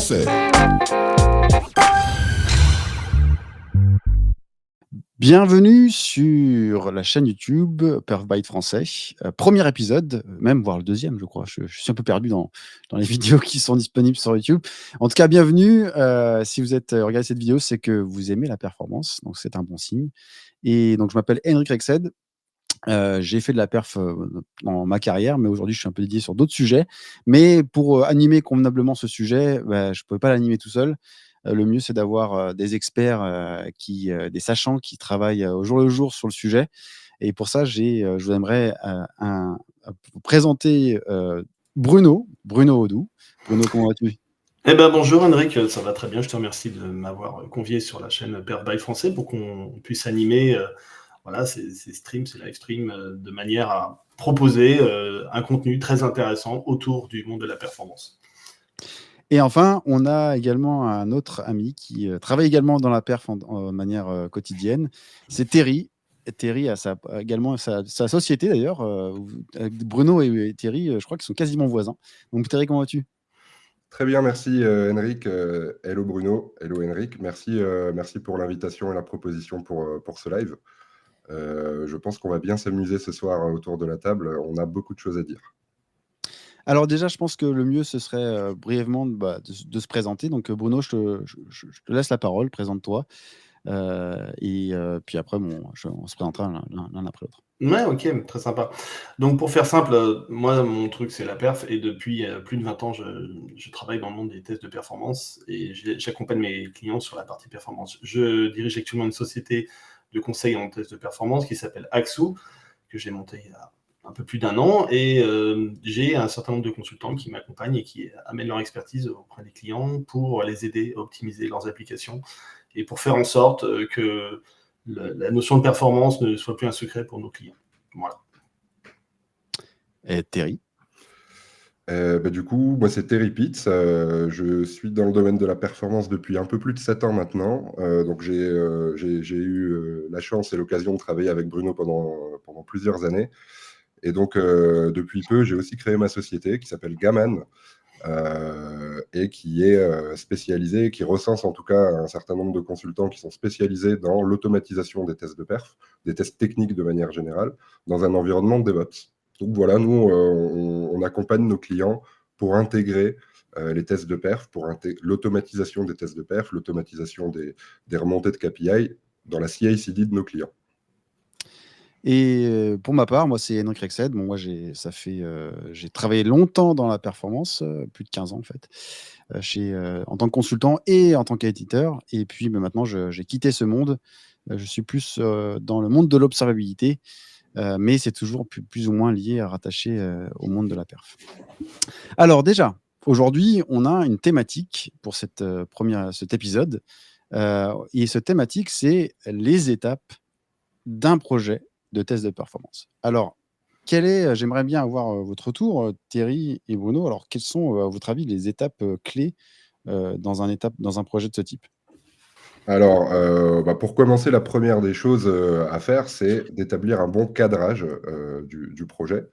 français. Bienvenue sur la chaîne YouTube Perfbyte français. Premier épisode, même voire le deuxième, je crois. Je suis un peu perdu dans les vidéos qui sont disponibles sur YouTube. En tout cas, bienvenue. Si vous êtes regardez cette vidéo, c'est que vous aimez la performance, donc c'est un bon signe. Et donc, je m'appelle Henrik Rexed. J'ai fait de la perf dans ma carrière, mais aujourd'hui, je suis un peu dédié sur d'autres sujets. Mais pour animer convenablement ce sujet, je ne pouvais pas l'animer tout seul. Le mieux, c'est d'avoir des experts, des sachants qui travaillent au jour le jour sur le sujet. Et pour ça, je vous aimerais vous présenter Bruno Audou. Bruno, comment vas-tu? Eh ben bonjour Henrik, ça va très bien, je te remercie de m'avoir convié sur la chaîne Perfbyte français pour qu'on puisse animer ces streams, ces live streams de manière à proposer un contenu très intéressant autour du monde de la performance. Et enfin, on a également un autre ami qui travaille également dans la perf en manière quotidienne. C'est Thierry. Thierry a également sa société d'ailleurs. Bruno et Thierry, je crois qu'ils sont quasiment voisins. Donc Thierry, comment vas-tu? Très bien, merci Henrik. Hello Bruno, hello Henrik. Merci pour l'invitation et la proposition pour ce live. Je pense qu'on va bien s'amuser ce soir autour de la table. On a beaucoup de choses à dire. Alors déjà, je pense que le mieux, ce serait brièvement de se présenter. Donc Bruno, je te laisse la parole, présente-toi. Puis après, on se présentera l'un après l'autre. Ouais, ok, très sympa. Donc pour faire simple, moi mon truc c'est la perf et depuis plus de 20 ans je travaille dans le monde des tests de performance et j'accompagne mes clients sur la partie performance. Je dirige actuellement une société de conseil en tests de performance qui s'appelle Axou, que j'ai montée il y a un peu plus d'un an et j'ai un certain nombre de consultants qui m'accompagnent et qui amènent leur expertise auprès des clients pour les aider à optimiser leurs applications et pour faire en sorte que la notion de performance ne soit plus un secret pour nos clients. Voilà. Et Thierry? Du coup, moi c'est Thierry Pitts. Je suis dans le domaine de la performance depuis un peu plus de 7 ans maintenant. Donc j'ai eu la chance et l'occasion de travailler avec Bruno pendant plusieurs années. Et donc depuis peu, j'ai aussi créé ma société qui s'appelle Gaman. Et qui est spécialisée, qui recense en tout cas un certain nombre de consultants qui sont spécialisés dans l'automatisation des tests de perf, des tests techniques de manière générale, dans un environnement de DevOps. Donc voilà, nous, on accompagne nos clients pour intégrer les tests de perf, pour l'automatisation des tests de perf, l'automatisation des remontées de KPI dans la CI/CD de nos clients. Et pour ma part, moi, c'est Henrik Rexed. Bon, moi, j'ai travaillé longtemps dans la performance, plus de 15 ans en fait, en tant que consultant et en tant qu'éditeur. Et puis maintenant, j'ai quitté ce monde. Je suis plus dans le monde de l'observabilité, mais c'est toujours plus ou moins lié, rattaché au monde de la perf. Alors déjà, aujourd'hui, on a une thématique pour cet épisode. Et cette thématique, c'est les étapes d'un projet de test de performance. Alors, j'aimerais bien avoir votre retour, Thierry et Bruno. Alors, quelles sont, à votre avis, les étapes clés dans un projet de ce type? Alors, pour commencer, la première des choses à faire, c'est d'établir un bon cadrage du projet,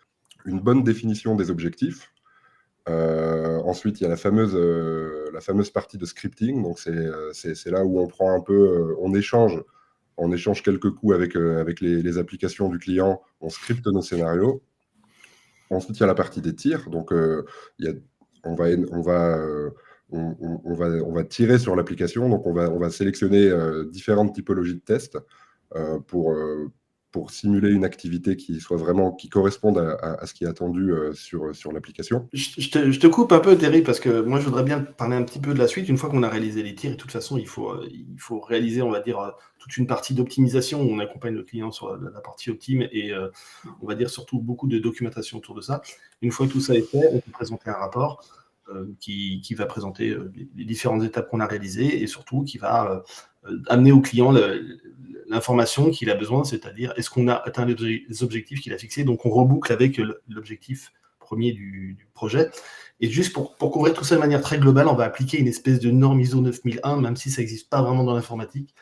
une bonne définition des objectifs. Ensuite, il y a la fameuse partie de scripting. Donc, c'est là où on prend un peu, on échange quelques coups avec les applications du client, on scripte nos scénarios. Ensuite, il y a la partie des tirs. Donc, on va tirer sur l'application. Donc, on va sélectionner différentes typologies de tests pour simuler une activité qui corresponde à ce qui est attendu sur l'application. Je te coupe un peu, Thierry, parce que moi, je voudrais bien parler un petit peu de la suite. Une fois qu'on a réalisé les tirs, et de toute façon, il faut réaliser, on va dire, toute une partie d'optimisation où on accompagne le client sur la partie optime et on va dire surtout beaucoup de documentation autour de ça. Une fois que tout ça est fait, on peut présenter un rapport qui va présenter les différentes étapes qu'on a réalisées et surtout qui va amener au client l'information qu'il a besoin, c'est-à-dire est-ce qu'on a atteint les objectifs qu'il a fixés. Donc on reboucle avec l'objectif premier du projet. Et juste pour couvrir tout ça de manière très globale, on va appliquer une espèce de norme ISO 9001, même si ça n'existe pas vraiment dans l'informatique,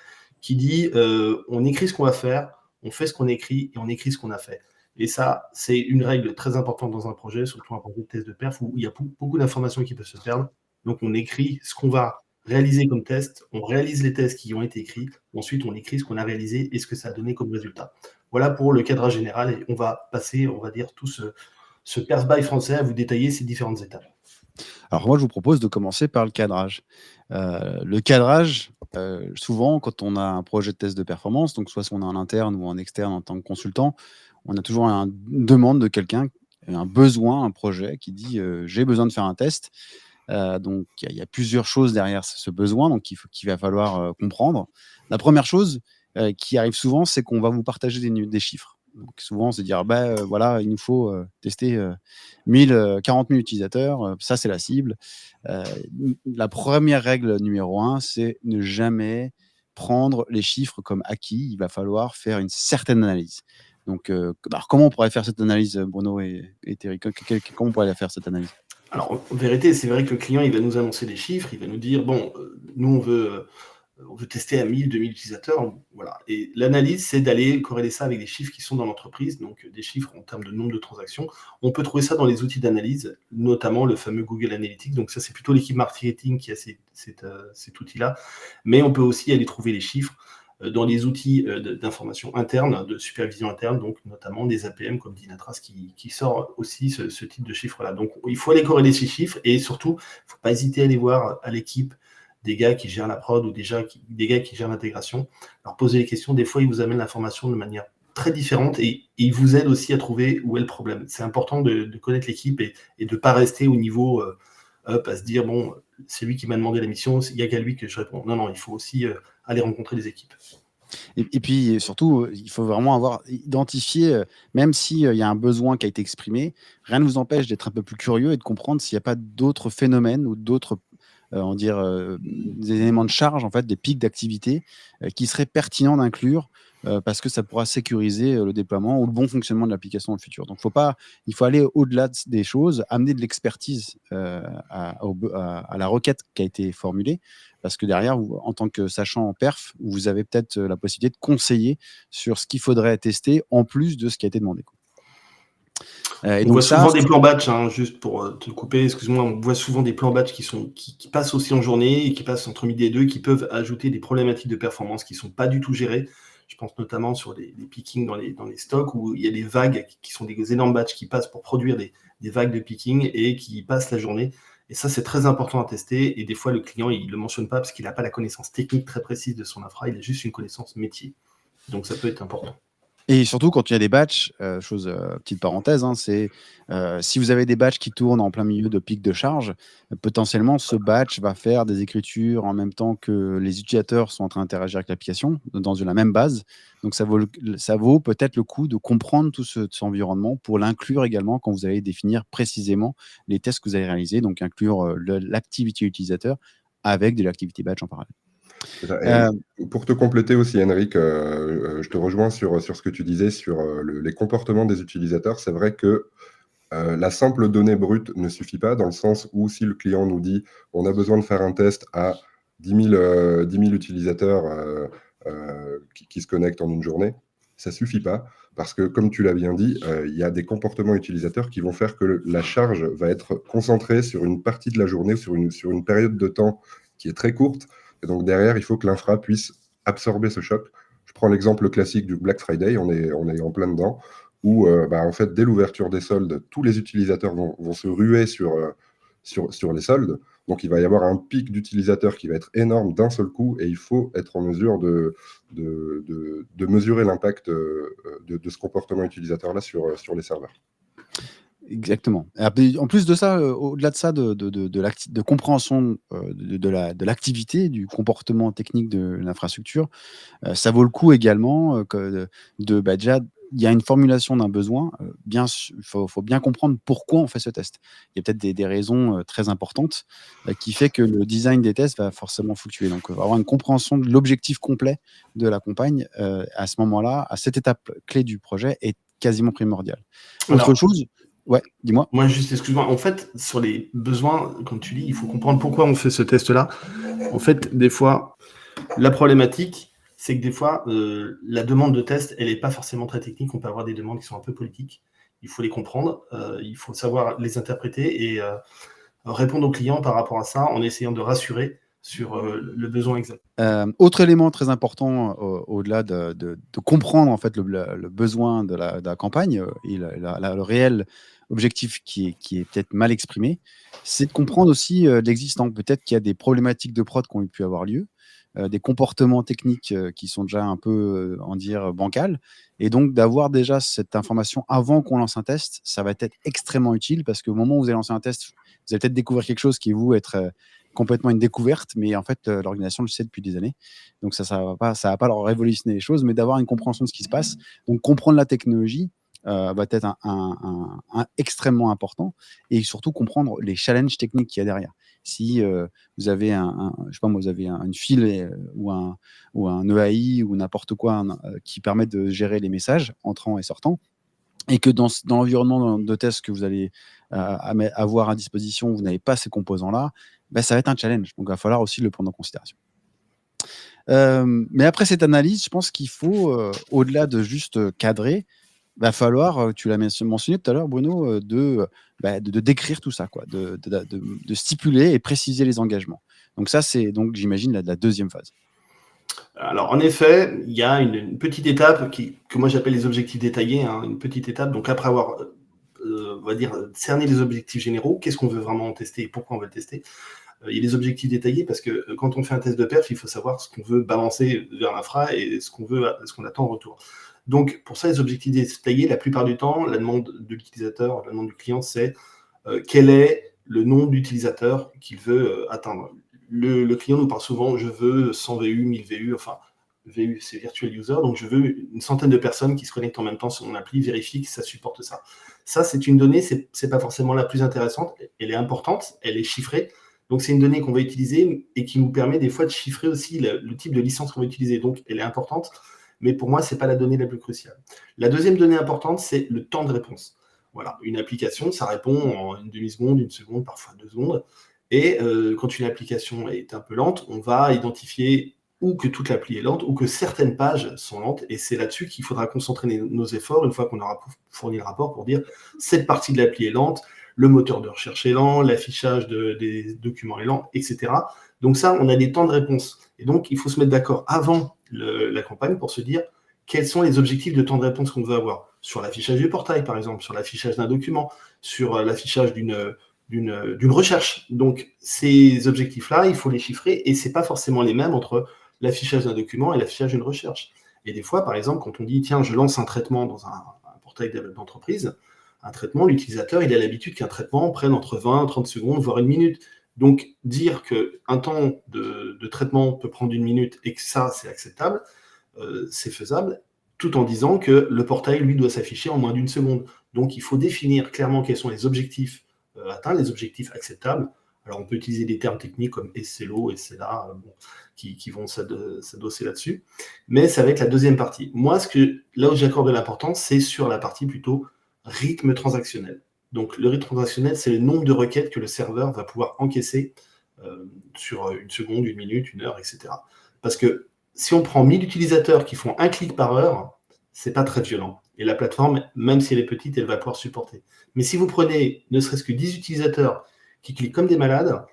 qui dit on écrit ce qu'on va faire, on fait ce qu'on écrit et on écrit ce qu'on a fait. Et ça, c'est une règle très importante dans un projet, surtout un projet de test de perf où il y a beaucoup d'informations qui peuvent se perdre. Donc, on écrit ce qu'on va réaliser comme test, on réalise les tests qui ont été écrits, ensuite on écrit ce qu'on a réalisé et ce que ça a donné comme résultat. Voilà pour le cadrage général et on va passer, on va dire, tout ce Perf by français à vous détailler ces différentes étapes. Alors moi, je vous propose de commencer par le cadrage. Le cadrage, souvent, quand on a un projet de test de performance, donc soit on est en interne ou en externe en tant que consultant, on a toujours une demande de quelqu'un, un besoin, un projet qui dit j'ai besoin de faire un test. Donc il y a plusieurs choses derrière ce besoin, donc qu'il va falloir comprendre. La première chose qui arrive souvent, c'est qu'on va vous partager des chiffres. Donc souvent, c'est dire voilà, il nous faut tester 40 000 utilisateurs, ça c'est la cible. La première règle numéro 1, c'est ne jamais prendre les chiffres comme acquis. Il va falloir faire une certaine analyse. Donc, alors comment on pourrait faire cette analyse, Bruno et Thierry? Comment on pourrait la faire cette analyse? Alors, en vérité, c'est vrai que le client, il va nous annoncer des chiffres, il va nous dire, bon, nous, on veut tester à 1000, 2000 utilisateurs. Voilà. Et l'analyse, c'est d'aller corréler ça avec des chiffres qui sont dans l'entreprise, donc des chiffres en termes de nombre de transactions. On peut trouver ça dans les outils d'analyse, notamment le fameux Google Analytics. Donc ça, c'est plutôt l'équipe marketing qui a cet outil-là. Mais on peut aussi aller trouver les chiffres dans les outils d'information interne, de supervision interne, donc notamment des APM comme Dynatrace qui sort aussi ce type de chiffres-là. Donc il faut aller corréler ces chiffres et surtout, il ne faut pas hésiter à aller voir à l'équipe des gars qui gèrent la prod ou des gars qui gèrent l'intégration, leur poser les questions. Des fois, ils vous amènent l'information de manière très différente et ils vous aident aussi à trouver où est le problème. C'est important de connaître l'équipe et de ne pas rester au niveau à se dire, bon, c'est lui qui m'a demandé la mission, il n'y a qu'à lui que je réponds. Non, il faut aussi aller rencontrer les équipes. Et puis surtout, il faut vraiment avoir identifié, même s'il y a un besoin qui a été exprimé, rien ne vous empêche d'être un peu plus curieux et de comprendre s'il n'y a pas d'autres phénomènes ou d'autres des éléments de charge, en fait, des pics d'activité qui seraient pertinents d'inclure parce que ça pourra sécuriser le déploiement ou le bon fonctionnement de l'application dans le futur. Donc, il faut aller au-delà des choses, amener de l'expertise à la requête qui a été formulée, parce que derrière, vous, en tant que sachant en perf, vous avez peut-être la possibilité de conseiller sur ce qu'il faudrait tester en plus de ce qui a été demandé. On voit souvent des plans batch, juste pour te couper, excuse-moi, on voit souvent des plans batch qui passent aussi en journée et qui passent entre midi et deux, qui peuvent ajouter des problématiques de performance qui ne sont pas du tout gérées. Je pense notamment sur les pickings dans les stocks où il y a des vagues qui sont des énormes batchs qui passent pour produire des vagues de picking et qui passent la journée. Et ça, c'est très important à tester. Et des fois, le client, il ne le mentionne pas parce qu'il n'a pas la connaissance technique très précise de son infra, il a juste une connaissance métier. Donc, ça peut être important. Et surtout, quand il y a des batchs, petite parenthèse, c'est si vous avez des batchs qui tournent en plein milieu de pics de charge, potentiellement, ce batch va faire des écritures en même temps que les utilisateurs sont en train d'interagir avec l'application dans la même base. Donc, ça vaut peut-être le coup de comprendre tout cet environnement pour l'inclure également quand vous allez définir précisément les tests que vous allez réaliser. Donc, inclure l'activité utilisateur avec de l'activité batch en parallèle. Pour te compléter aussi, Henrik, je te rejoins sur ce que tu disais sur les comportements des utilisateurs. C'est vrai que la simple donnée brute ne suffit pas, dans le sens où si le client nous dit on a besoin de faire un test à 10 000 utilisateurs qui se connectent en une journée, ça ne suffit pas, parce que comme tu l'as bien dit, il y a des comportements utilisateurs qui vont faire que la charge va être concentrée sur une partie de la journée, sur une période de temps qui est très courte. Et donc derrière, il faut que l'infra puisse absorber ce choc. Je prends l'exemple classique du Black Friday, on est en plein dedans, où en fait, dès l'ouverture des soldes, tous les utilisateurs vont se ruer sur les soldes. Donc il va y avoir un pic d'utilisateurs qui va être énorme d'un seul coup, et il faut être en mesure de mesurer l'impact de ce comportement utilisateur-là sur les serveurs. Exactement. En plus de ça, au-delà de ça, de compréhension de l'activité, du comportement technique de l'infrastructure, ça vaut le coup également déjà, il y a une formulation d'un besoin. Il faut bien comprendre pourquoi on fait ce test. Il y a peut-être des raisons très importantes qui fait que le design des tests va forcément fluctuer. Donc, avoir une compréhension de l'objectif complet de la campagne à ce moment-là, à cette étape clé du projet, est quasiment primordiale. Autre chose. Ouais, dis-moi. Moi, juste, excuse-moi. En fait, sur les besoins, comme tu dis, il faut comprendre pourquoi on fait ce test-là. En fait, des fois, la problématique, c'est que des fois, la demande de test, elle n'est pas forcément très technique. On peut avoir des demandes qui sont un peu politiques. Il faut les comprendre. Il faut savoir les interpréter. Et répondre aux clients par rapport à ça en essayant de rassurer sur le besoin exact. Autre élément très important, au-delà de comprendre en fait le besoin de la campagne et le réel objectif qui est peut-être mal exprimé, c'est de comprendre aussi l'existant. Peut-être qu'il y a des problématiques de prod qui ont pu avoir lieu, des comportements techniques qui sont déjà un peu, on dire, bancals. Et donc, d'avoir déjà cette information avant qu'on lance un test, ça va être extrêmement utile parce qu'au moment où vous allez lancer un test, vous allez peut-être découvrir quelque chose qui, vous, être complètement une découverte, mais en fait, l'organisation le sait depuis des années. Donc, ça va pas leur révolutionner les choses, mais d'avoir une compréhension de ce qui se passe. Donc, comprendre la technologie va être extrêmement important et surtout comprendre les challenges techniques qu'il y a derrière. Si vous avez je sais pas moi, vous avez une file ou un EAI ou n'importe quoi qui permet de gérer les messages entrants et sortants, et que dans l'environnement de test que vous allez avoir à disposition, vous n'avez pas ces composants-là, ben, ça va être un challenge. Donc, il va falloir aussi le prendre en considération. Mais après cette analyse, je pense qu'il faut, au-delà de juste cadrer, va falloir, tu l'as mentionné tout à l'heure, Bruno, de décrire tout ça, quoi, de stipuler et préciser les engagements. Donc ça, c'est donc, j'imagine, la deuxième phase. Alors, en effet, il y a une petite étape que moi j'appelle les objectifs détaillés, hein, une petite étape. Donc, après avoir, on va dire, cerné les objectifs généraux, qu'est-ce qu'on veut vraiment tester et pourquoi on veut le tester. Il y a les objectifs détaillés parce que quand on fait un test de perf, il faut savoir ce qu'on veut balancer vers l'infra et ce qu'on attend en retour. Donc, pour ça, les objectifs détaillés, la plupart du temps, la demande de l'utilisateur, la demande du client, c'est quel est le nom d'utilisateur qu'il veut atteindre. Le client nous parle souvent, je veux 100 VU, 1000 VU, enfin, VU, c'est Virtual User, donc je veux une centaine de personnes qui se connectent en même temps sur mon appli, vérifie que ça supporte ça. Ça, c'est une donnée, c'est pas forcément la plus intéressante, elle est importante, elle est chiffrée, donc c'est une donnée qu'on va utiliser et qui nous permet des fois de chiffrer aussi le type de licence qu'on va utiliser, donc elle est importante, mais pour moi, c'est pas la donnée la plus cruciale. La deuxième donnée importante, c'est le temps de réponse. Voilà, une application, ça répond en une demi-seconde, une seconde, parfois 2 secondes. Et quand une application est un peu lente, on va identifier ou que toute l'appli est lente ou que certaines pages sont lentes. Et c'est là-dessus qu'il faudra concentrer nos efforts une fois qu'on aura fourni le rapport pour dire cette partie de l'appli est lente, le moteur de recherche est lent, l'affichage des documents est lent, etc. Donc ça, on a des temps de réponse. Et donc, il faut se mettre d'accord avant la campagne pour se dire quels sont les objectifs de temps de réponse qu'on veut avoir sur l'affichage du portail, par exemple, sur l'affichage d'un document, sur l'affichage d'une recherche. Donc, ces objectifs-là, il faut les chiffrer et ce n'est pas forcément les mêmes entre l'affichage d'un document et l'affichage d'une recherche. Et des fois, par exemple, quand on dit, tiens, je lance un traitement dans un portail d'entreprise, un traitement, l'utilisateur, il a l'habitude qu'un traitement prenne entre 20 et 30 secondes, voire 1 minute. Donc, dire qu'un temps de traitement peut prendre 1 minute et que ça, c'est acceptable, c'est faisable, tout en disant que le portail, lui, doit s'afficher en moins d'1 seconde. Donc, il faut définir clairement quels sont les objectifs atteints, les objectifs acceptables. Alors, on peut utiliser des termes techniques comme SLO, SLA, qui vont s'adosser là-dessus. Mais ça va être la deuxième partie. Moi, là où j'accorde de l'importance, c'est sur la partie plutôt rythme transactionnel. Donc, le rythme transactionnel, c'est le nombre de requêtes que le serveur va pouvoir encaisser sur 1 seconde, 1 minute, 1 heure, etc. Parce que si on prend 1000 utilisateurs qui font 1 clic par heure, c'est pas très violent. Et la plateforme, même si elle est petite, elle va pouvoir supporter. Mais si vous prenez ne serait-ce que 10 utilisateurs qui cliquent comme des malades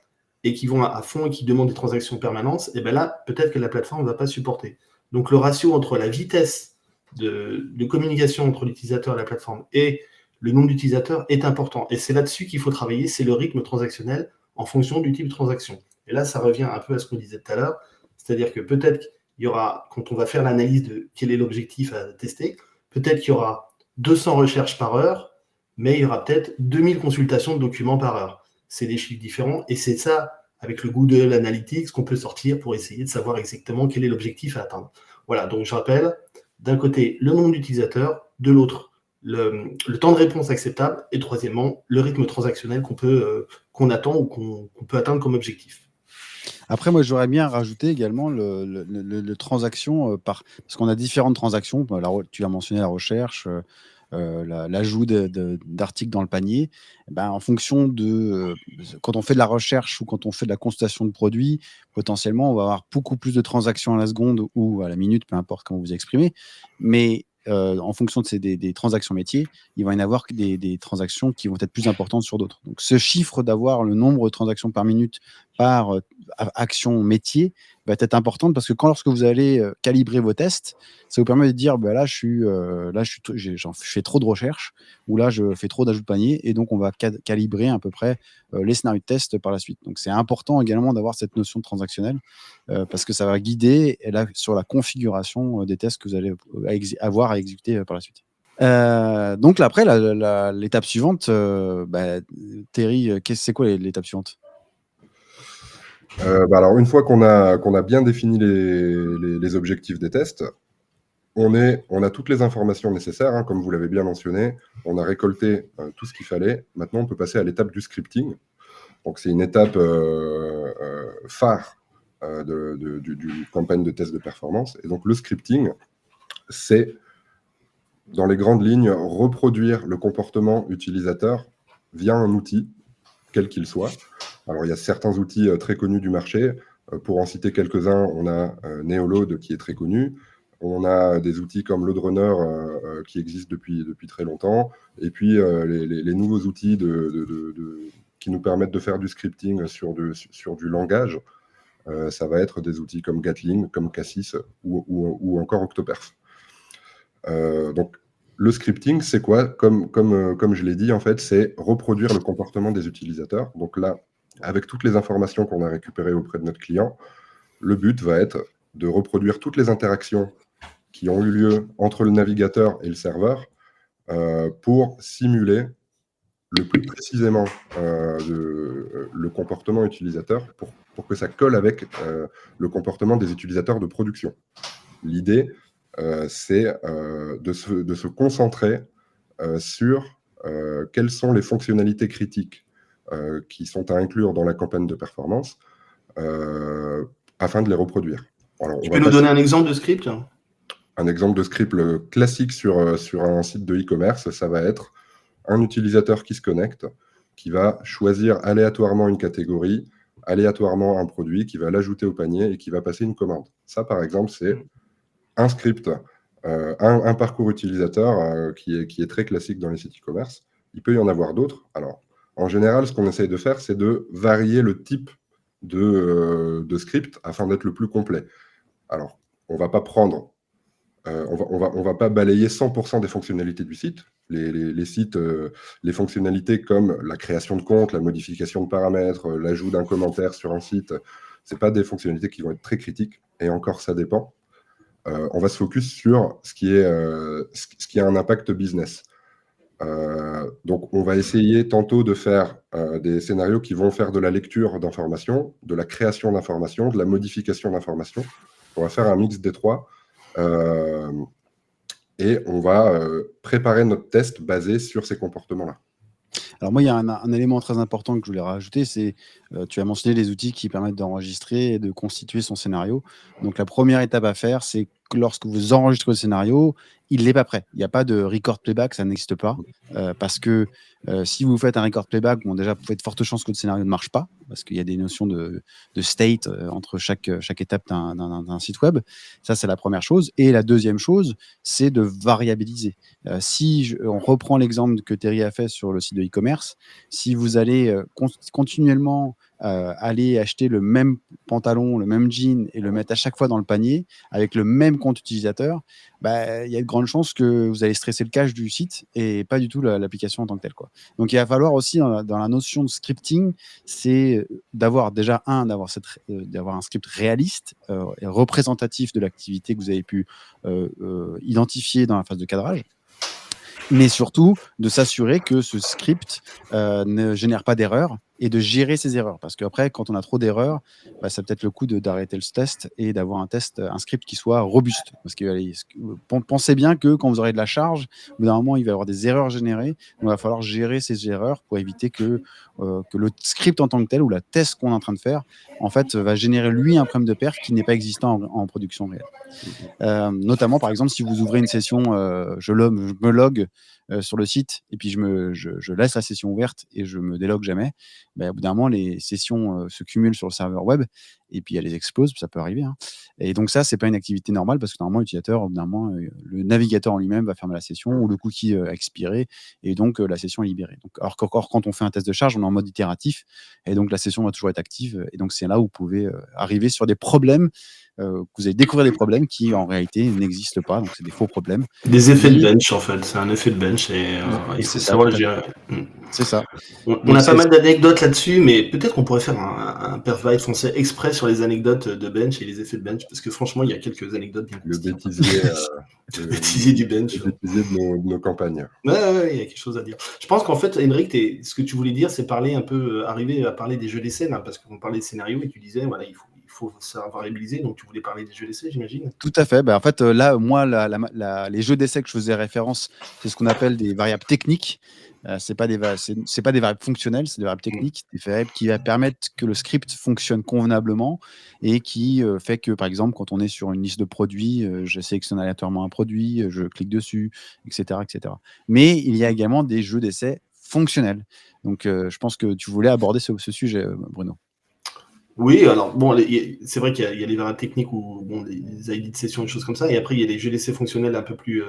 et qui vont à fond et qui demandent des transactions permanentes, et bien là, peut-être que la plateforme ne va pas supporter. Donc le ratio entre la vitesse de communication entre l'utilisateur et la plateforme et le nombre d'utilisateurs est important. Et c'est là-dessus qu'il faut travailler, c'est le rythme transactionnel en fonction du type de transaction. Et là, ça revient un peu à ce qu'on disait tout à l'heure, c'est-à-dire que peut-être il y aura, quand on va faire l'analyse de quel est l'objectif à tester, peut-être qu'il y aura 200 recherches par heure, mais il y aura peut-être 2000 consultations de documents par heure. C'est des chiffres différents et c'est ça, avec le Google Analytics, qu'on peut sortir pour essayer de savoir exactement quel est l'objectif à atteindre. Voilà, donc je rappelle, d'un côté, le nombre d'utilisateurs, de l'autre, le temps de réponse acceptable et troisièmement, le rythme transactionnel qu'on attend ou qu'on peut atteindre comme objectif. Après, moi, j'aurais bien rajouté également le transaction parce qu'on a différentes transactions. Tu as mentionné la recherche, l'ajout d'articles dans le panier. Ben, en fonction quand on fait de la recherche ou quand on fait de la constatation de produits, potentiellement, on va avoir beaucoup plus de transactions à la seconde ou à la minute, peu importe comment vous exprimez. Mais en fonction de des transactions métiers, il va y en avoir des transactions qui vont être plus importantes sur d'autres. Donc, ce chiffre d'avoir le nombre de transactions par minute par action métier va être importante parce que lorsque vous allez calibrer vos tests, ça vous permet de dire là, je fais trop de recherches ou là, je fais trop d'ajouts de panier et donc on va calibrer à peu près les scénarios de test par la suite. Donc, c'est important également d'avoir cette notion de transactionnel parce que ça va guider sur la configuration des tests que vous allez avoir à exécuter par la suite. Donc là, après, l'étape suivante, Terry, c'est quoi l'étape suivante? Alors, une fois qu'on a bien défini les objectifs des tests, on a toutes les informations nécessaires, hein, comme vous l'avez bien mentionné. On a récolté tout ce qu'il fallait. Maintenant, on peut passer à l'étape du scripting. Donc, c'est une étape phare du campagne de test de performance. Et donc, le scripting, c'est, dans les grandes lignes, reproduire le comportement utilisateur via un outil, quel qu'il soit. Alors, il y a certains outils très connus du marché. Pour en citer quelques-uns, on a Neoload qui est très connu. On a des outils comme LoadRunner qui existent depuis très longtemps. Et puis, les nouveaux outils qui nous permettent de faire du scripting sur du langage, ça va être des outils comme Gatling, comme Cassis ou encore Octoperf. Donc, le scripting, c'est quoi? Comme je l'ai dit, en fait, c'est reproduire le comportement des utilisateurs. Donc là, avec toutes les informations qu'on a récupérées auprès de notre client, le but va être de reproduire toutes les interactions qui ont eu lieu entre le navigateur et le serveur pour simuler le plus précisément le comportement utilisateur pour que ça colle avec le comportement des utilisateurs de production. L'idée, c'est de se concentrer sur quelles sont les fonctionnalités critiques qui sont à inclure dans la campagne de performance afin de les reproduire. Alors, tu peux nous donner un exemple de script? Un exemple de script classique sur un site de e-commerce, ça va être un utilisateur qui se connecte, qui va choisir aléatoirement une catégorie, aléatoirement un produit, qui va l'ajouter au panier et qui va passer une commande. Ça, par exemple, c'est un script, un parcours utilisateur qui est très classique dans les sites e-commerce. Il peut y en avoir d'autres. Alors, en général, ce qu'on essaye de faire, c'est de varier le type de script afin d'être le plus complet. Alors, on va pas prendre, on va pas balayer 100% des fonctionnalités du site. Les sites, les fonctionnalités comme la création de compte, la modification de paramètres, l'ajout d'un commentaire sur un site, c'est pas des fonctionnalités qui vont être très critiques. Et encore, ça dépend. On va se focus sur ce qui a un impact business. Donc, on va essayer tantôt de faire des scénarios qui vont faire de la lecture d'informations, de la création d'informations, de la modification d'informations. On va faire un mix des trois et on va préparer notre test basé sur ces comportements-là. Alors moi, il y a un élément très important que je voulais rajouter, c'est tu as mentionné les outils qui permettent d'enregistrer et de constituer son scénario. Donc la première étape à faire, c'est que lorsque vous enregistrez le scénario, il n'est pas prêt. Il n'y a pas de record playback, ça n'existe pas. Parce que si vous faites un record playback, bon, déjà, vous faites de fortes chances que votre scénario ne marche pas, parce qu'il y a des notions de state entre chaque étape d'un site web. Ça, c'est la première chose. Et la deuxième chose, c'est de variabiliser. On reprend l'exemple que Terry a fait sur le site de e-commerce, si vous allez continuellement aller acheter le même pantalon, le même jean et le mettre à chaque fois dans le panier avec le même compte utilisateur, il y a de grandes chances que vous allez stresser le cache du site et pas du tout l'application en tant que telle, quoi. Donc il va falloir aussi dans la notion de scripting, c'est d'avoir un script réaliste et représentatif de l'activité que vous avez pu identifier dans la phase de cadrage. Mais surtout de s'assurer que ce script ne génère pas d'erreurs et de gérer ces erreurs. Parce qu'après, quand on a trop d'erreurs, ça peut être le coup d'arrêter le test et d'avoir un script qui soit robuste. Parce que pensez bien que quand vous aurez de la charge, au bout d'un moment, il va y avoir des erreurs générées. Donc, il va falloir gérer ces erreurs pour éviter que le script en tant que tel ou la test qu'on est en train de faire, en fait, va générer lui un problème de perf qui n'est pas existant en production réelle. Notamment, par exemple, si vous ouvrez une session, je me log sur le site et puis je laisse la session ouverte et je me délogue jamais, au bout d'un moment, les sessions se cumulent sur le serveur web et puis elle les explose, ça peut arriver, hein. Et donc ça, c'est pas une activité normale parce que normalement, l'utilisateur, au bout d'un moment, le navigateur en lui-même va fermer la session ou le cookie a expiré et donc la session est libérée. Donc, alors qu'encore quand on fait un test de charge, on est en mode itératif et donc la session va toujours être active. Et donc c'est là où vous pouvez arriver sur des problèmes, que vous allez découvrir des problèmes qui en réalité n'existent pas. Donc c'est des faux problèmes. Des effets de Mais bench, en fait. C'est un effet de bench et il faut c'est ça, savoir tout le à fait. gérer. C'est ça. On Donc a pas c'est mal d'anecdotes là-dessus, mais peut-être qu'on pourrait faire un Perfect français exprès sur les anecdotes de bench et les effets de bench, parce que franchement, il y a quelques anecdotes bien Le croustillantes. bêtisier, Le bêtisier du bench. le bêtisier de nos campagnes. Ouais, il y a quelque chose à dire. Je pense qu'en fait, Henrik, ce que tu voulais dire, c'est parler un peu, arriver à parler des jeux d'essai, là, parce qu'on parlait de scénario et tu disais, voilà, il faut savoir variabiliser, donc tu voulais parler des jeux d'essai, j'imagine. Tout à fait. En fait, là, moi, les jeux d'essai que je faisais référence, c'est ce qu'on appelle des variables techniques. C'est pas des variables fonctionnelles, c'est des variables techniques, des variables qui va permettre que le script fonctionne convenablement et qui fait que, par exemple, quand on est sur une liste de produits, je sélectionne aléatoirement un produit, je clique dessus, etc., etc. Mais il y a également des jeux d'essai fonctionnels. Donc, je pense que tu voulais aborder ce sujet, Bruno. Oui, alors bon, c'est vrai qu'il y a les variables techniques ou bon, les ID de session, des choses comme ça, et après il y a les jeux d'essai fonctionnels un peu plus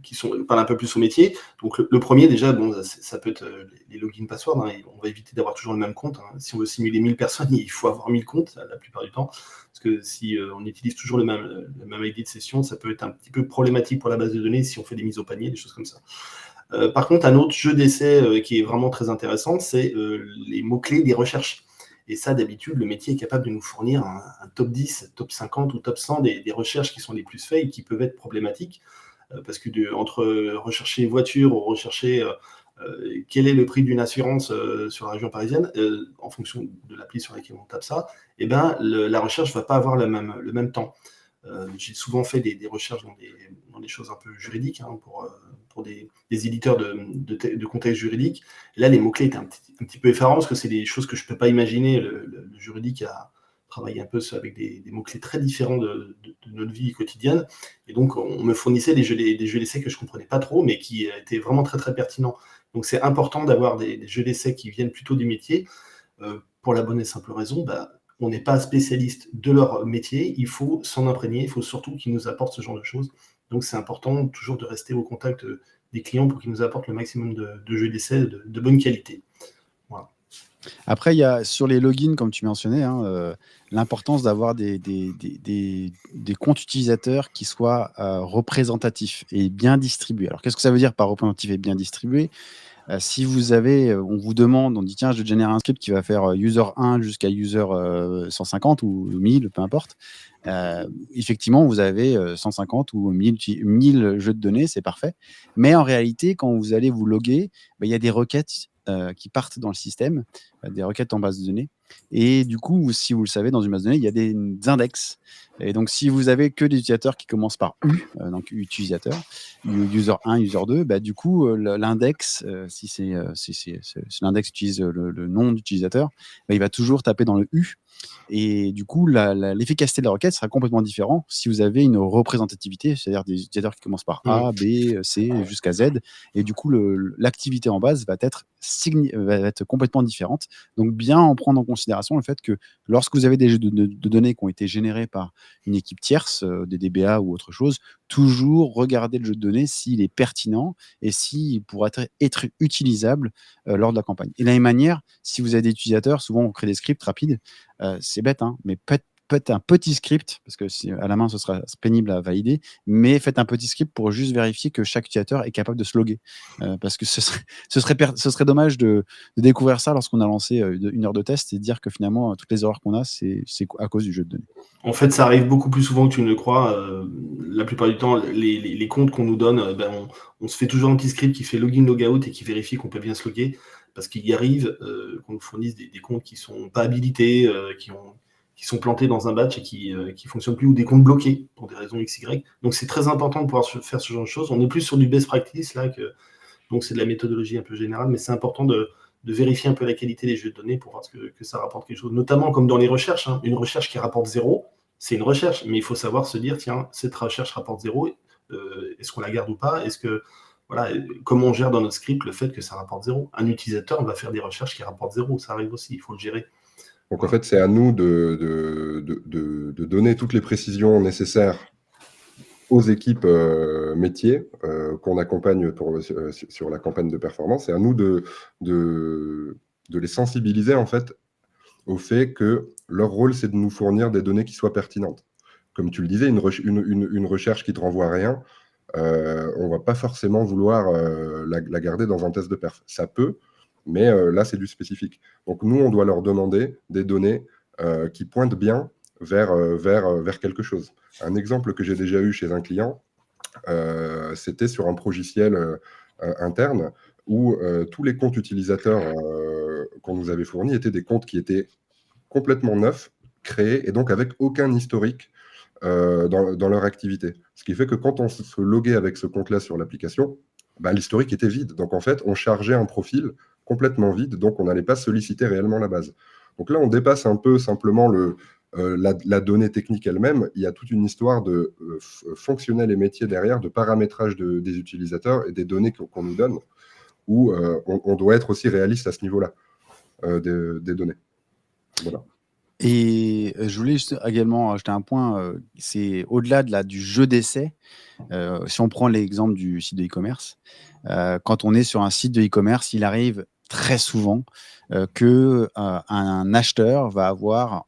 qui parlent un peu plus au métier. Donc le premier déjà, bon, ça peut être les logins passwords, hein, on va éviter d'avoir toujours le même compte. Hein. Si on veut simuler 1000 personnes, il faut avoir 1000 comptes la plupart du temps, parce que si on utilise toujours le même ID de session, ça peut être un petit peu problématique pour la base de données si on fait des mises au panier, des choses comme ça. Par contre, un autre jeu d'essai qui est vraiment très intéressant, c'est les mots-clés des recherches. Et ça, d'habitude, le métier est capable de nous fournir un top 10, top 50 ou top 100 des recherches qui sont les plus faites et qui peuvent être problématiques. Parce que entre rechercher voiture ou rechercher quel est le prix d'une assurance sur la région parisienne, en fonction de l'appli sur laquelle on tape ça, eh ben, la recherche ne va pas avoir le même temps. J'ai souvent fait des recherches dans des choses un peu juridiques, hein, pour des éditeurs de contexte juridique. Et là, les mots-clés étaient un petit peu effarants parce que c'est des choses que je ne peux pas imaginer. Le juridique a travaillé un peu avec des mots-clés très différents de notre vie quotidienne. Et donc, on me fournissait des jeux d'essai que je ne comprenais pas trop, mais qui étaient vraiment très, très pertinents. Donc, c'est important d'avoir des jeux d'essai qui viennent plutôt du métier, pour la bonne et simple raison, on n'est pas spécialiste de leur métier, il faut s'en imprégner, il faut surtout qu'ils nous apportent ce genre de choses. Donc c'est important toujours de rester au contact des clients pour qu'ils nous apportent le maximum de jeux d'essai de bonne qualité. Voilà. Après, il y a sur les logins, comme tu mentionnais, hein, l'importance d'avoir des comptes utilisateurs qui soient représentatifs et bien distribués. Alors, qu'est-ce que ça veut dire par représentatif et bien distribué? Si vous avez, on vous demande, on dit tiens, je génère un script qui va faire user 1 jusqu'à user 150 ou 1000, peu importe. Effectivement, vous avez 150 ou 1000 jeux de données, c'est parfait. Mais en réalité, quand vous allez vous loguer, il y a des requêtes qui partent dans le système, des requêtes en base de données. Et du coup, si vous le savez, dans une base de données, il y a des index. Et donc, si vous avez que des utilisateurs qui commencent par U, donc utilisateur, user 1, user 2, du coup, l'index, si l'index utilise le nom d'utilisateur, il va toujours taper dans le U. Et du coup, l'efficacité de la requête sera complètement différente si vous avez une représentativité, c'est-à-dire des utilisateurs qui commencent par A, B, C jusqu'à Z. Et du coup, l'activité en base va être complètement différente. Donc, bien en prendre en considération le fait que lorsque vous avez des jeux de données qui ont été générés par une équipe tierce, des DBA ou autre chose, toujours regarder le jeu de données s'il est pertinent et s'il pourra être utilisable lors de la campagne. Et de la même manière, si vous avez des utilisateurs, souvent on crée des scripts rapides, c'est bête, hein, mais faites un petit script, parce que à la main, ce sera pénible à valider, mais faites un petit script pour juste vérifier que chaque utilisateur est capable de se loguer. Parce que ce serait dommage de découvrir ça lorsqu'on a lancé une heure de test et de dire que finalement, toutes les erreurs qu'on a, c'est à cause du jeu de données. En fait, ça arrive beaucoup plus souvent que tu ne le crois. La plupart du temps, les comptes qu'on nous donne, on se fait toujours un petit script qui fait login, logout et qui vérifie qu'on peut bien se loguer. Parce qu'il y arrive qu'on nous fournisse des comptes qui ne sont pas habilités, qui sont plantés dans un batch et qui fonctionnent plus, ou des comptes bloqués pour des raisons XY. Donc c'est très important de pouvoir faire ce genre de choses. On est plus sur du best practice là, donc c'est de la méthodologie un peu générale, mais c'est important de vérifier un peu la qualité des jeux de données pour voir que ça rapporte quelque chose. Notamment comme dans les recherches, hein. Une recherche qui rapporte 0, c'est une recherche, mais il faut savoir se dire, tiens, cette recherche rapporte 0, est-ce qu'on la garde ou pas? Est-ce que, voilà, comment on gère dans notre script le fait que ça rapporte 0? Un utilisateur va faire des recherches qui rapportent 0, ça arrive aussi, il faut le gérer. Donc en fait, c'est à nous de donner toutes les précisions nécessaires aux équipes métiers qu'on accompagne sur la campagne de performance. C'est à nous de les sensibiliser en fait au fait que leur rôle, c'est de nous fournir des données qui soient pertinentes. Comme tu le disais, une recherche qui ne te renvoie à rien, on ne va pas forcément vouloir la garder dans un test de perf. Ça peut, mais là, c'est du spécifique. Donc nous, on doit leur demander des données qui pointent bien vers quelque chose. Un exemple que j'ai déjà eu chez un client, c'était sur un progiciel interne où tous les comptes utilisateurs qu'on nous avait fournis étaient des comptes qui étaient complètement neufs, créés, et donc avec aucun historique dans leur activité. Ce qui fait que quand on se loguait avec ce compte-là sur l'application, bah, l'historique était vide. Donc en fait, on chargeait un profil complètement vide, donc on n'allait pas solliciter réellement la base. Donc là, on dépasse un peu simplement la donnée technique elle-même. Il y a toute une histoire de fonctionnel et métier derrière, de paramétrage des utilisateurs et des données qu'on nous donne, où on doit être aussi réaliste à ce niveau-là des données. Voilà. Et je voulais également ajouter un point, c'est au-delà du jeu d'essai. Si on prend l'exemple du site de e-commerce, quand on est sur un site de e-commerce, il arrive très souvent qu'un acheteur va avoir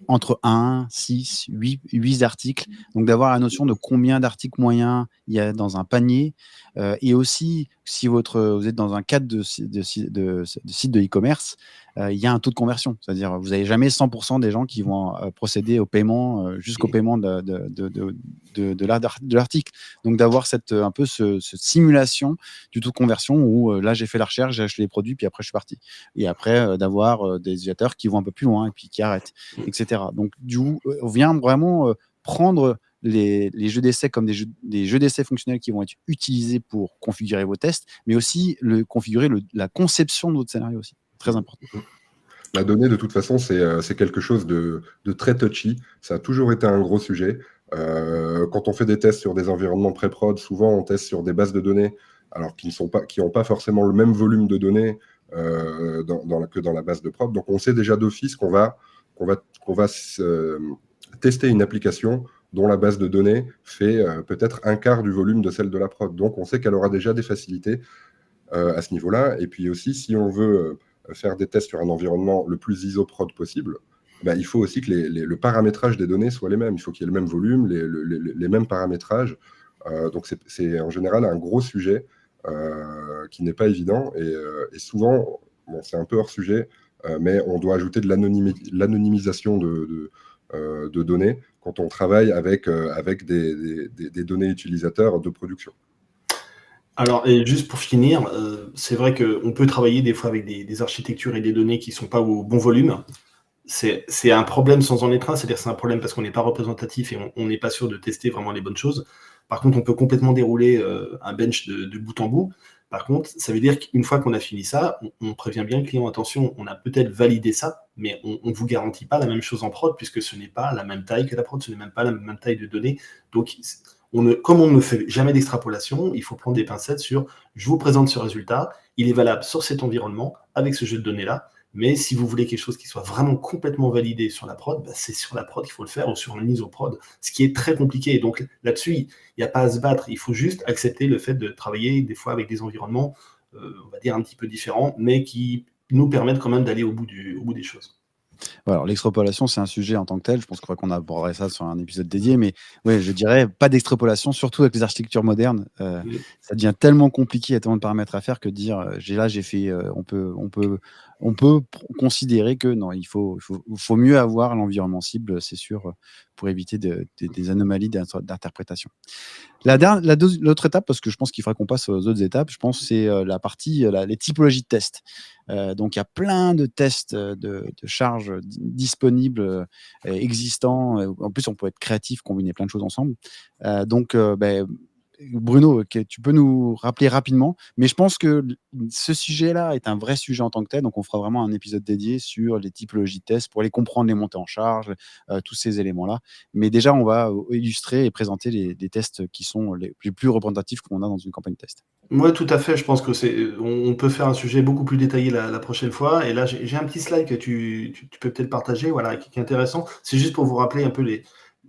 entre 1, 6, 8 articles. Donc d'avoir la notion de combien d'articles moyens il y a dans un panier. Et aussi, si vous êtes dans un cadre de site de e-commerce, il y a un taux de conversion. C'est-à-dire vous n'avez jamais 100% des gens qui vont procéder au paiement jusqu'au paiement de l'article. Donc d'avoir un peu cette simulation du taux de conversion où là j'ai fait la recherche, j'ai acheté les produits, puis après je suis parti. Et après d'avoir des utilisateurs qui vont un peu plus loin et puis qui arrêtent, etc. Donc du coup, on vient vraiment prendre les jeux d'essai comme des jeux d'essai fonctionnels qui vont être utilisés pour configurer vos tests, mais aussi configurer la conception de votre scénario aussi. Très important. La donnée, de toute façon, c'est quelque chose de très touchy. Ça a toujours été un gros sujet. Quand on fait des tests sur des environnements pré-prod, souvent on teste sur des bases de données alors qui n'ont pas forcément le même volume de données que dans la base de prod. Donc on sait déjà d'office qu'on va tester une application dont la base de données fait peut-être un quart du volume de celle de la prod. Donc on sait qu'elle aura déjà des facilités à ce niveau-là. Et puis aussi, si on veut faire des tests sur un environnement le plus isoprod possible, bah, il faut aussi que le paramétrage des données soit les mêmes. Il faut qu'il y ait le même volume, les mêmes paramétrages. Donc c'est en général un gros sujet qui n'est pas évident. Et souvent, bon, c'est un peu hors sujet, mais on doit ajouter de l'anonymisation de données quand on travaille avec des données utilisateurs de production. Alors, et juste pour finir, c'est vrai qu'on peut travailler des fois avec des architectures et des données qui ne sont pas au bon volume. C'est un problème sans en être un, c'est-à-dire que c'est un problème parce qu'on n'est pas représentatif et on n'est pas sûr de tester vraiment les bonnes choses. Par contre, on peut complètement dérouler un bench de bout en bout. Par contre, ça veut dire qu'une fois qu'on a fini ça, on prévient bien le client, attention, on a peut-être validé ça, mais on ne vous garantit pas la même chose en prod, puisque ce n'est pas la même taille que la prod, ce n'est même pas la même taille de données. Donc, comme on ne fait jamais d'extrapolation, il faut prendre des pincettes sur « je vous présente ce résultat, il est valable sur cet environnement, avec ce jeu de données-là ». Mais si vous voulez quelque chose qui soit vraiment complètement validé sur la prod, bah c'est sur la prod qu'il faut le faire ou sur une iso-prod, ce qui est très compliqué. Et donc là-dessus, il n'y a pas à se battre. Il faut juste accepter le fait de travailler des fois avec des environnements, on va dire un petit peu différents, mais qui nous permettent quand même d'aller au bout des choses. Alors, l'extrapolation, c'est un sujet en tant que tel. Je pense qu'il faudra qu'on aborderait ça sur un épisode dédié. Mais ouais, je dirais pas d'extrapolation, surtout avec les architectures modernes. Ça devient tellement compliqué, il y a tellement de paramètres à faire que de dire j'ai fait. On peut considérer que non, il faut mieux avoir l'environnement cible, c'est sûr, pour éviter des anomalies d'interprétation. L'autre étape, parce que je pense qu'il faudra qu'on passe aux autres étapes, je pense c'est la partie, les typologies de tests. Donc il y a plein de tests de charge disponibles, existants. En plus, on peut être créatif, combiner plein de choses ensemble. Donc, Bruno, tu peux nous rappeler rapidement, mais je pense que ce sujet-là est un vrai sujet en tant que tel, donc on fera vraiment un épisode dédié sur les typologies de tests pour les comprendre, les montées en charge, tous ces éléments-là. Mais déjà, on va illustrer et présenter les tests qui sont les plus représentatifs qu'on a dans une campagne de test. Ouais, tout à fait. Je pense que on peut faire un sujet beaucoup plus détaillé la prochaine fois. Et là, j'ai un petit slide que tu peux peut-être partager, voilà, qui est intéressant. C'est juste pour vous rappeler un peu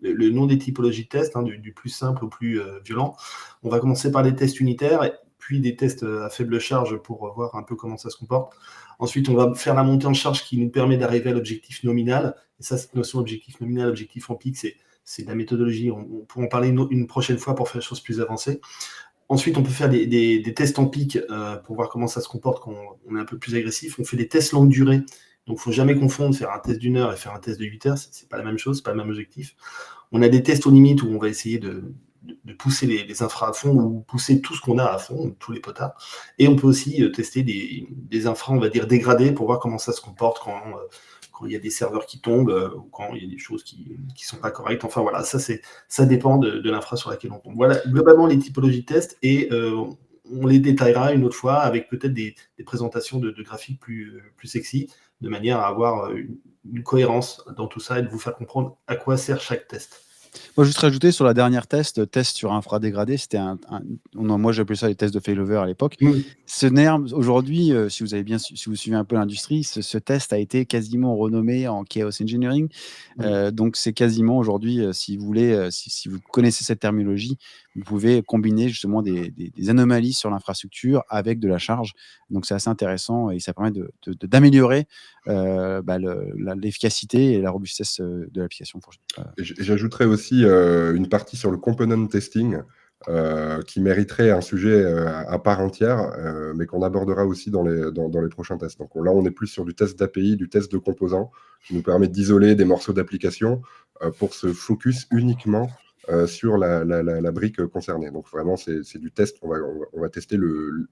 le nom des typologies de tests, hein, du plus simple au plus violent. On va commencer par des tests unitaires, puis des tests à faible charge pour voir un peu comment ça se comporte. Ensuite, on va faire la montée en charge qui nous permet d'arriver à l'objectif nominal. Et ça, cette notion objectif nominal, objectif en pic, c'est de la méthodologie. On pourra en parler une prochaine fois pour faire des choses plus avancées. Ensuite, on peut faire des tests en pic pour voir comment ça se comporte quand on est un peu plus agressif. On fait des tests longue durée. Donc, il ne faut jamais confondre faire un test d'1 heure et faire un test de 8 heures. Ce n'est pas la même chose, ce n'est pas le même objectif. On a des tests aux limites où on va essayer de pousser les infras à fond ou pousser tout ce qu'on a à fond, tous les potards. Et on peut aussi tester des infras, on va dire, dégradés pour voir comment ça se comporte quand il y a des serveurs qui tombent ou quand il y a des choses qui ne sont pas correctes. Enfin voilà, ça dépend de l'infra sur laquelle on tombe. Voilà globalement les typologies de tests et on les détaillera une autre fois avec peut-être des présentations de graphiques plus sexy, de manière à avoir une cohérence dans tout ça et de vous faire comprendre à quoi sert chaque test. Moi, juste rajouter sur la dernière test sur infra dégradé, c'était moi j'appelais ça les tests de failover à l'époque. Ce terme, aujourd'hui, si vous suivez un peu l'industrie, ce test a été quasiment renommé en chaos engineering. Donc c'est quasiment aujourd'hui, si vous voulez, si vous connaissez cette terminologie, vous pouvez combiner justement des anomalies sur l'infrastructure avec de la charge. Donc c'est assez intéressant et ça permet d'améliorer l'efficacité et la robustesse de l'application. J'ajouterais aussi une partie sur le component testing qui mériterait un sujet à part entière, mais qu'on abordera aussi dans les prochains tests. Donc là, on est plus sur du test d'API, du test de composants, qui nous permet d'isoler des morceaux d'application pour se focus uniquement sur la brique concernée. Donc vraiment, c'est du test, on va tester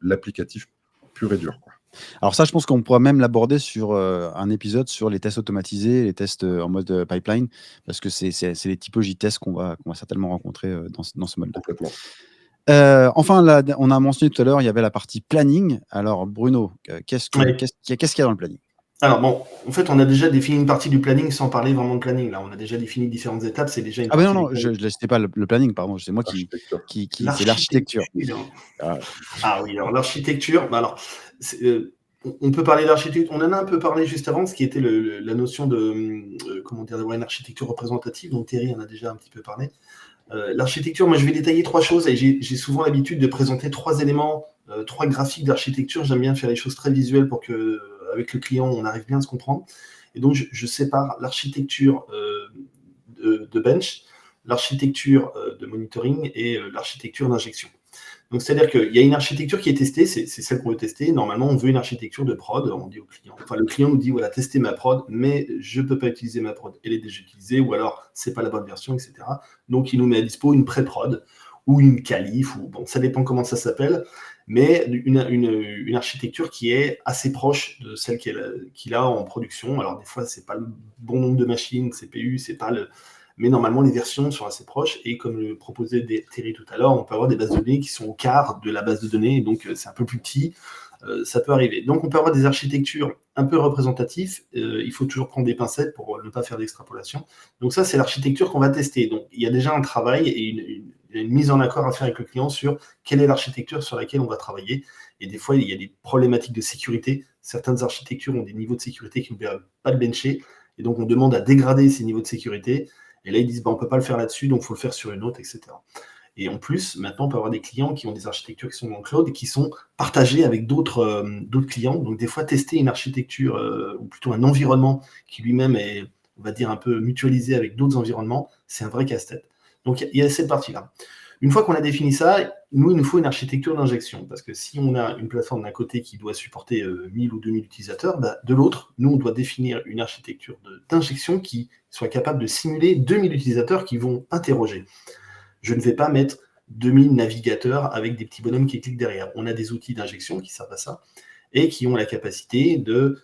l'applicatif pur et dur, quoi. Alors ça, je pense qu'on pourra même l'aborder sur un épisode sur les tests automatisés, les tests en mode pipeline, parce que c'est les typologies de tests qu'on va certainement rencontrer dans ce mode-là. Complètement. Enfin, là, on a mentionné tout à l'heure, il y avait la partie planning. Alors Bruno, qu'est-ce qu'il y a dans le planning? Alors bon, en fait, on a déjà défini une partie du planning sans parler vraiment de planning. Là, on a déjà défini différentes étapes. C'est déjà une partie. Ah non, je ne citais pas le planning, pardon. C'est moi qui c'est l'architecture. Ah oui, alors l'architecture. On peut parler d'architecture. On en a un peu parlé juste avant, ce qui était la notion d'avoir une architecture représentative. Donc Thierry en a déjà un petit peu parlé. L'architecture, moi je vais détailler 3 choses et j'ai souvent l'habitude de présenter 3 éléments, 3 graphiques d'architecture. J'aime bien faire les choses très visuelles pour que avec le client on arrive bien à se comprendre. Et donc je sépare l'architecture de bench, l'architecture de monitoring et l'architecture d'injection. Donc c'est-à-dire qu'il y a une architecture qui est testée, c'est celle qu'on veut tester. Normalement, on veut une architecture de prod, on dit au client. Enfin, le client nous dit, voilà, testez ma prod, mais je ne peux pas utiliser ma prod. Elle est déjà utilisée, ou alors, ce n'est pas la bonne version, etc. Donc, il nous met à dispo une pré-prod, ou une qualif, ou bon, ça dépend comment ça s'appelle, mais une architecture qui est assez proche de celle qu'il a en production. Alors, des fois, ce n'est pas le bon nombre de machines, CPU, c'est pas le... Mais normalement, les versions sont assez proches. Et comme le proposait Thierry tout à l'heure, on peut avoir des bases de données qui sont au quart de la base de données. Donc, c'est un peu plus petit. Ça peut arriver. Donc, on peut avoir des architectures un peu représentatives. Il faut toujours prendre des pincettes pour ne pas faire d'extrapolation. Donc, ça, c'est l'architecture qu'on va tester. Donc, il y a déjà un travail et une mise en accord à faire avec le client sur quelle est l'architecture sur laquelle on va travailler. Et des fois, il y a des problématiques de sécurité. Certaines architectures ont des niveaux de sécurité qui ne permettent pas de bencher. Et donc, on demande à dégrader ces niveaux de sécurité. Et là, ils disent, on ne peut pas le faire là-dessus, donc il faut le faire sur une autre, etc. Et en plus, maintenant, on peut avoir des clients qui ont des architectures qui sont dans le cloud et qui sont partagées avec d'autres clients. Donc, des fois, tester une architecture, ou plutôt un environnement qui lui-même est, on va dire, un peu mutualisé avec d'autres environnements, c'est un vrai casse-tête. Donc, il y a cette partie-là. Une fois qu'on a défini ça, nous, il nous faut une architecture d'injection. Parce que si on a une plateforme d'un côté qui doit supporter 1000 ou 2000 utilisateurs, de l'autre, nous, on doit définir une architecture d'injection qui soit capable de simuler 2000 utilisateurs qui vont interroger. Je ne vais pas mettre 2000 navigateurs avec des petits bonhommes qui cliquent derrière. On a des outils d'injection qui servent à ça et qui ont la capacité de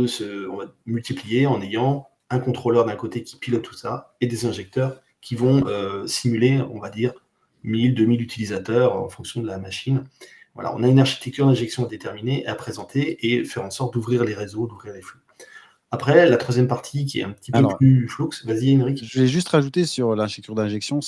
se multiplier en ayant un contrôleur d'un côté qui pilote tout ça et des injecteurs qui vont simuler, on va dire, 1000, 2000 utilisateurs en fonction de la machine. Voilà, on a une architecture d'injection à déterminer, à présenter et faire en sorte d'ouvrir les réseaux, d'ouvrir les flux. Après, la troisième partie qui est un petit peu plus floue, vas-y, Émeric. Je vais juste rajouter sur l'architecture d'injection,